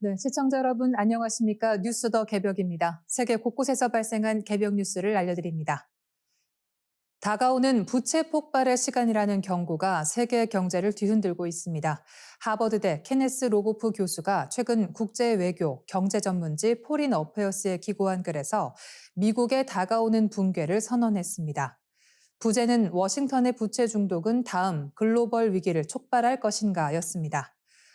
네, 시청자 여러분 안녕하십니까? 뉴스 더 개벽입니다. 세계 곳곳에서 발생한 개벽 뉴스를 알려드립니다. 다가오는 부채 폭발의 시간이라는 경고가 세계 경제를 뒤흔들고 있습니다. 하버드대 케네스 로고프 교수가 최근 국제 외교 경제 전문지 포린 어페어스에 기고한 글에서 미국의 다가오는 붕괴를 선언했습니다. 부재는 워싱턴의 부채 중독은 다음 글로벌 위기를 촉발할 것인가였습니다.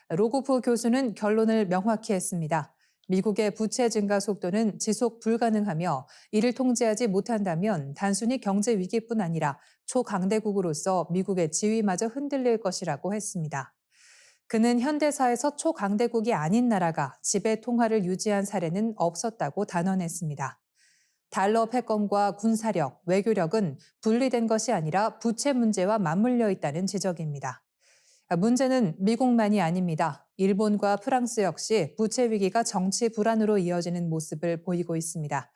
로고프 교수는 결론을 명확히 했습니다. 미국의 부채 증가 속도는 지속 불가능하며 이를 통제하지 못한다면 단순히 경제 위기뿐 아니라 초강대국으로서 미국의 지위마저 흔들릴 것이라고 했습니다. 그는 현대사에서 초강대국이 아닌 나라가 지배 통화를 유지한 사례는 없었다고 단언했습니다. 달러 패권과 군사력, 외교력은 분리된 것이 아니라 부채 문제와 맞물려 있다는 지적입니다. 문제는 미국만이 아닙니다. 일본과 프랑스 역시 부채 위기가 정치 불안으로 이어지는 모습을 보이고 있습니다.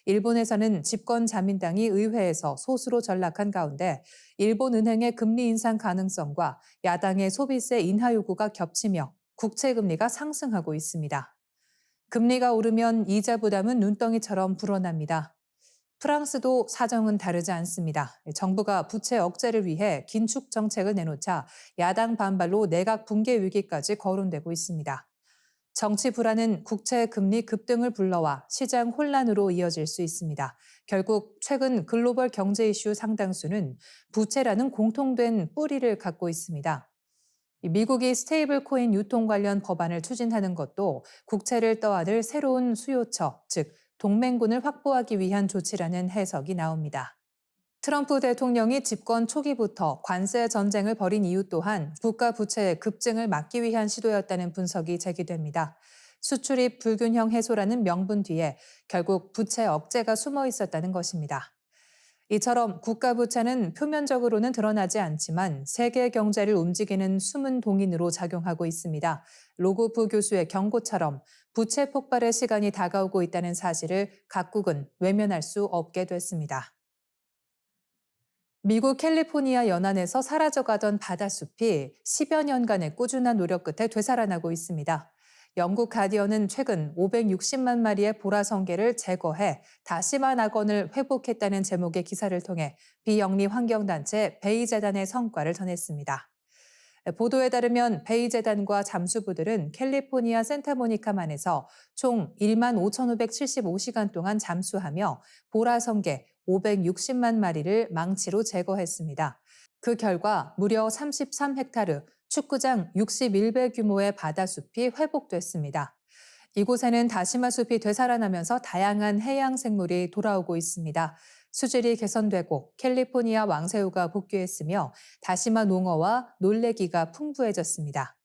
일본에서는 집권 자민당이 의회에서 소수로 전락한 가운데 일본 은행의 금리 인상 가능성과 야당의 소비세 인하 요구가 겹치며 국채 금리가 상승하고 있습니다. 금리가 오르면 이자 부담은 눈덩이처럼 불어납니다. 프랑스도 사정은 다르지 않습니다. 정부가 부채 억제를 위해 긴축 정책을 내놓자 야당 반발로 내각 붕괴 위기까지 거론되고 있습니다. 정치 불안은 국채 금리 급등을 불러와 시장 혼란으로 이어질 수 있습니다. 결국 최근 글로벌 경제 이슈 상당수는 부채라는 공통된 뿌리를 갖고 있습니다. 미국이 스테이블 코인 유통 관련 법안을 추진하는 것도 국채를 떠안을 새로운 수요처, 즉 동맹군을 확보하기 위한 조치라는 해석이 나옵니다. 트럼프 대통령이 집권 초기부터 관세 전쟁을 벌인 이유 또한 국가 부채의 급증을 막기 위한 시도였다는 분석이 제기됩니다. 수출입 불균형 해소라는 명분 뒤에 결국 부채 억제가 숨어 있었다는 것입니다. 이처럼 국가 부채는 표면적으로는 드러나지 않지만 세계 경제를 움직이는 숨은 동인으로 작용하고 있습니다. 로고프 교수의 경고처럼 부채 폭발의 시간이 다가오고 있다는 사실을 각국은 외면할 수 없게 됐습니다. 미국 캘리포니아 연안에서 사라져가던 바다숲이 10여 년간의 꾸준한 노력 끝에 되살아나고 있습니다. 영국 가디언은 최근 560만 마리의 보라성게를 제거해 다시마 낙원을 회복했다는 제목의 기사를 통해 비영리 환경단체 베이재단의 성과를 전했습니다. 보도에 따르면 베이재단과 잠수부들은 캘리포니아 센타모니카만에서 총 1만 5,575시간 동안 잠수하며 보라성게 560만 마리를 망치로 제거했습니다. 그 결과 무려 33헥타르, 축구장 61배 규모의 바다숲이 회복됐습니다. 이곳에는 다시마 숲이 되살아나면서 다양한 해양 생물이 돌아오고 있습니다. 수질이 개선되고 캘리포니아 왕새우가 복귀했으며 다시마 농어와 놀래기가 풍부해졌습니다.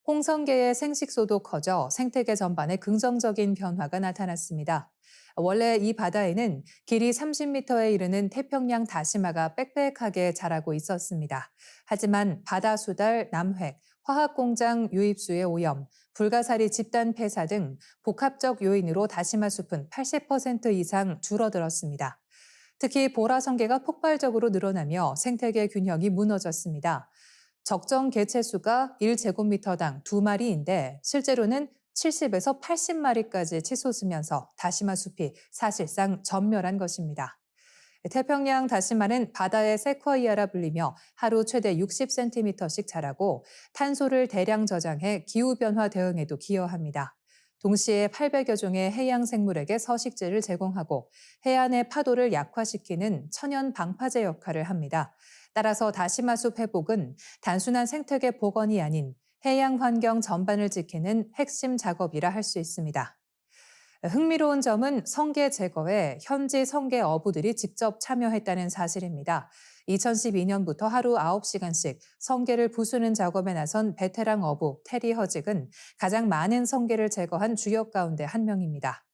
홍성게의 생식소도 커져 생태계 전반에 긍정적인 변화가 나타났습니다. 원래 이 바다에는 길이 30m에 이르는 태평양 다시마가 빽빽하게 자라고 있었습니다. 하지만 바다 수달, 남획, 화학공장 유입수의 오염, 불가사리 집단 폐사 등 복합적 요인으로 다시마 숲은 80% 이상 줄어들었습니다. 특히 보라성게가 폭발적으로 늘어나며 생태계 균형이 무너졌습니다. 적정 개체 수가 1제곱미터당 2마리인데 실제로는 70에서 80마리까지 치솟으면서 다시마 숲이 사실상 전멸한 것입니다. 태평양 다시마는 바다의 세쿼이아라 불리며 하루 최대 60cm씩 자라고 탄소를 대량 저장해 기후변화 대응에도 기여합니다. 동시에 800여 종의 해양 생물에게 서식지를 제공하고 해안의 파도를 약화시키는 천연 방파제 역할을 합니다. 따라서 다시마숲 회복은 단순한 생태계 복원이 아닌 해양 환경 전반을 지키는 핵심 작업이라 할 수 있습니다. 흥미로운 점은 성게 제거에 현지 성게 어부들이 직접 참여했다는 사실입니다. 2012년부터 하루 9시간씩 성게를 부수는 작업에 나선 베테랑 어부 테리 허직은 가장 많은 성게를 제거한 주역 가운데 한 명입니다.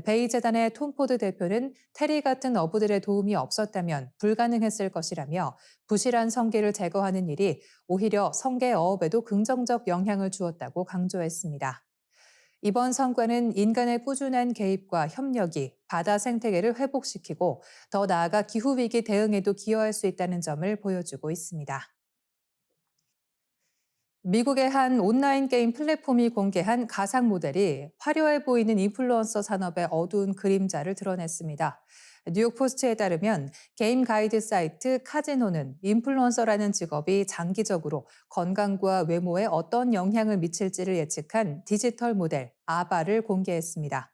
베이재단의 톰 포드 대표는 테리 같은 어부들의 도움이 없었다면 불가능했을 것이라며 부실한 성게를 제거하는 일이 오히려 성게 어업에도 긍정적 영향을 주었다고 강조했습니다. 이번 성과는 인간의 꾸준한 개입과 협력이 바다 생태계를 회복시키고 더 나아가 기후위기 대응에도 기여할 수 있다는 점을 보여주고 있습니다. 미국의 한 온라인 게임 플랫폼이 공개한 가상 모델이 화려해 보이는 인플루언서 산업의 어두운 그림자를 드러냈습니다. 뉴욕 포스트에 따르면 게임 가이드 사이트 카지노는 인플루언서라는 직업이 장기적으로 건강과 외모에 어떤 영향을 미칠지를 예측한 디지털 모델 아바를 공개했습니다.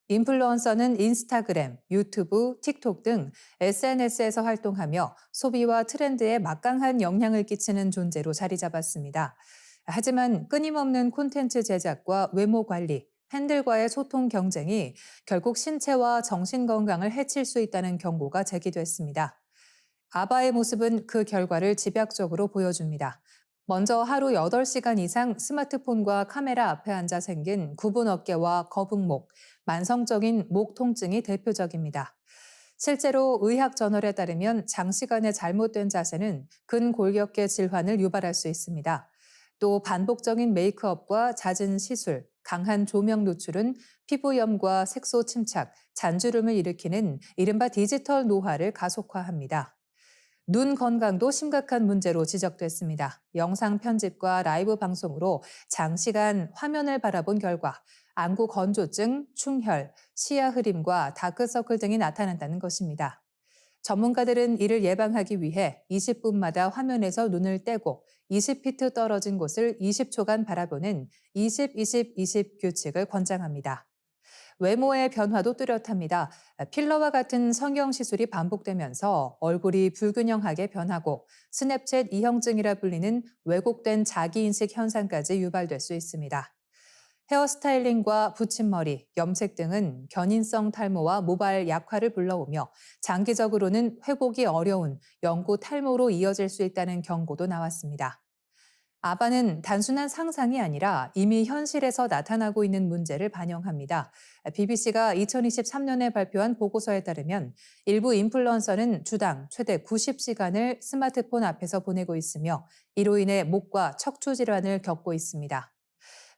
인플루언서는 인스타그램, 유튜브, 틱톡 등 SNS에서 활동하며 소비와 트렌드에 막강한 영향을 끼치는 존재로 자리 잡았습니다. 하지만 끊임없는 콘텐츠 제작과 외모 관리, 팬들과의 소통 경쟁이 결국 신체와 정신 건강을 해칠 수 있다는 경고가 제기됐습니다. 아바의 모습은 그 결과를 집약적으로 보여줍니다. 먼저 하루 8시간 이상 스마트폰과 카메라 앞에 앉아 생긴 굽은 어깨와 거북목, 만성적인 목 통증이 대표적입니다. 실제로 의학 저널에 따르면 장시간의 잘못된 자세는 근골격계 질환을 유발할 수 있습니다. 또 반복적인 메이크업과 잦은 시술, 강한 조명 노출은 피부염과 색소 침착, 잔주름을 일으키는 이른바 디지털 노화를 가속화합니다. 눈 건강도 심각한 문제로 지적됐습니다. 영상 편집과 라이브 방송으로 장시간 화면을 바라본 결과 안구 건조증, 충혈, 시야 흐림과 다크서클 등이 나타난다는 것입니다. 전문가들은 이를 예방하기 위해 20분마다 화면에서 눈을 떼고 20피트 떨어진 곳을 20초간 바라보는 20-20-20 규칙을 권장합니다. 외모의 변화도 뚜렷합니다. 필러와 같은 성형 시술이 반복되면서 얼굴이 불균형하게 변하고 스냅챗 이형증이라 불리는 왜곡된 자기인식 현상까지 유발될 수 있습니다. 헤어스타일링과 붙임머리, 염색 등은 견인성 탈모와 모발 약화를 불러오며 장기적으로는 회복이 어려운 영구 탈모로 이어질 수 있다는 경고도 나왔습니다. 아바는 단순한 상상이 아니라 이미 현실에서 나타나고 있는 문제를 반영합니다. BBC가 2023년에 발표한 보고서에 따르면 일부 인플루언서는 주당 최대 90시간을 스마트폰 앞에서 보내고 있으며 이로 인해 목과 척추 질환을 겪고 있습니다.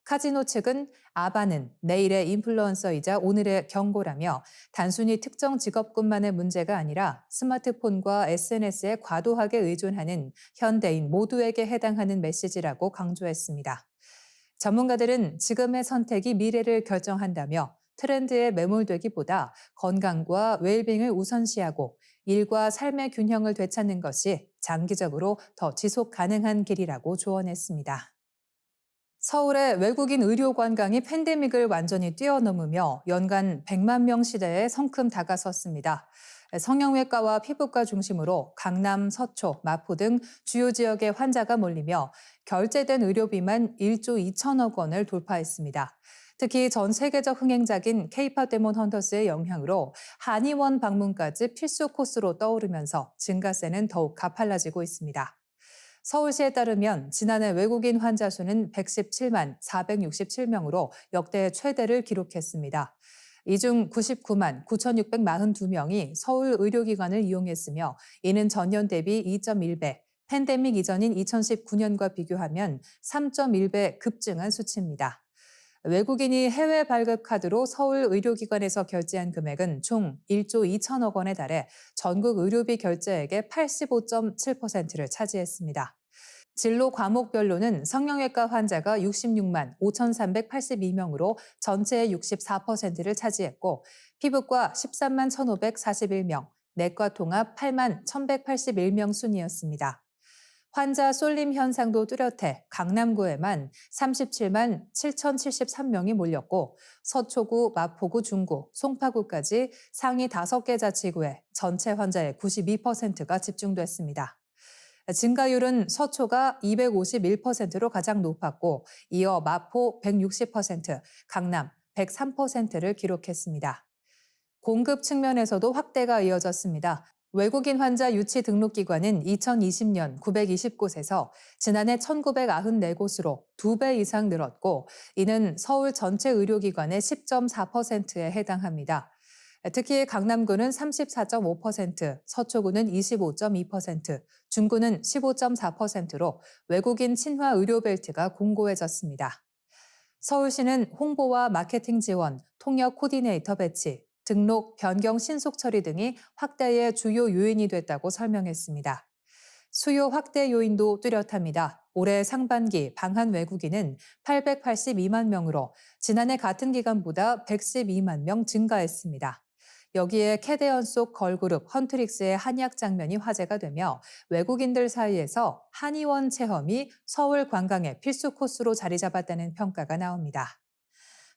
카지노 측은 아바는 내일의 인플루언서이자 오늘의 경고라며 단순히 특정 직업군만의 문제가 아니라 스마트폰과 SNS에 과도하게 의존하는 현대인 모두에게 해당하는 메시지라고 강조했습니다. 전문가들은 지금의 선택이 미래를 결정한다며 트렌드에 매몰되기보다 건강과 웰빙을 우선시하고 일과 삶의 균형을 되찾는 것이 장기적으로 더 지속 가능한 길이라고 조언했습니다. 서울의 외국인 의료 관광이 팬데믹을 완전히 뛰어넘으며 연간 100만 명 시대에 성큼 다가섰습니다. 성형외과와 피부과 중심으로 강남, 서초, 마포 등 주요 지역에 환자가 몰리며 결제된 의료비만 1조 2천억 원을 돌파했습니다. 특히 전 세계적 흥행작인 K-팝 데몬 헌터스의 영향으로 한의원 방문까지 필수 코스로 떠오르면서 증가세는 더욱 가팔라지고 있습니다. 서울시에 따르면 지난해 외국인 환자 수는 117만 467명으로 역대 최대를 기록했습니다. 이 중 99만 9,642명이 서울 의료기관을 이용했으며 이는 전년 대비 2.1배, 팬데믹 이전인 2019년과 비교하면 3.1배 급증한 수치입니다. 외국인이 해외 발급 카드로 서울 의료기관에서 결제한 금액은 총 1조 2천억 원에 달해 전국 의료비 결제액의 85.7%를 차지했습니다. 진로 과목별로는 성형외과 환자가 66만 5,382명으로 전체의 64%를 차지했고 피부과 13만 1,541명, 내과 통합 8만 1,181명 순이었습니다. 환자 쏠림 현상도 뚜렷해 강남구에만 37만 7,073명이 몰렸고 서초구, 마포구, 중구, 송파구까지 상위 5개 자치구에 전체 환자의 92%가 집중됐습니다. 증가율은 서초가 251%로 가장 높았고 이어 마포 160%, 강남 103%를 기록했습니다. 공급 측면에서도 확대가 이어졌습니다. 외국인 환자 유치 등록 기관은 2020년 920곳에서 지난해 1994곳으로 2배 이상 늘었고 이는 서울 전체 의료기관의 10.4%에 해당합니다. 특히 강남구는 34.5%, 서초구는 25.2%, 중구는 15.4%로 외국인 친화 의료 벨트가 공고해졌습니다. 서울시는 홍보와 마케팅 지원, 통역 코디네이터 배치, 등록, 변경 신속 처리 등이 확대의 주요 요인이 됐다고 설명했습니다. 수요 확대 요인도 뚜렷합니다. 올해 상반기 방한 외국인은 882만 명으로 지난해 같은 기간보다 112만 명 증가했습니다. 여기에 캐대언 속 걸그룹 헌트릭스의 한약 장면이 화제가 되며 외국인들 사이에서 한의원 체험이 서울 관광의 필수 코스로 자리 잡았다는 평가가 나옵니다.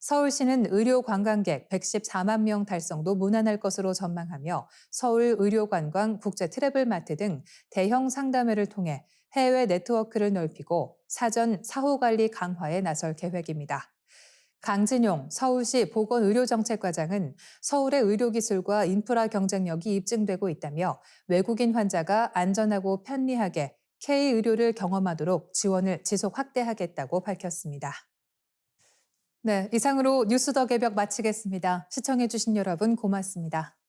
서울시는 의료 관광객 114만 명 달성도 무난할 것으로 전망하며 서울 의료관광 국제 트래블 마트 등 대형 상담회를 통해 해외 네트워크를 넓히고 사전 사후 관리 강화에 나설 계획입니다. 강진용 서울시 보건의료정책과장은 서울의 의료기술과 인프라 경쟁력이 입증되고 있다며 외국인 환자가 안전하고 편리하게 K의료를 경험하도록 지원을 지속 확대하겠다고 밝혔습니다. 네, 이상으로 뉴스 더 개벽 마치겠습니다. 시청해주신 여러분 고맙습니다.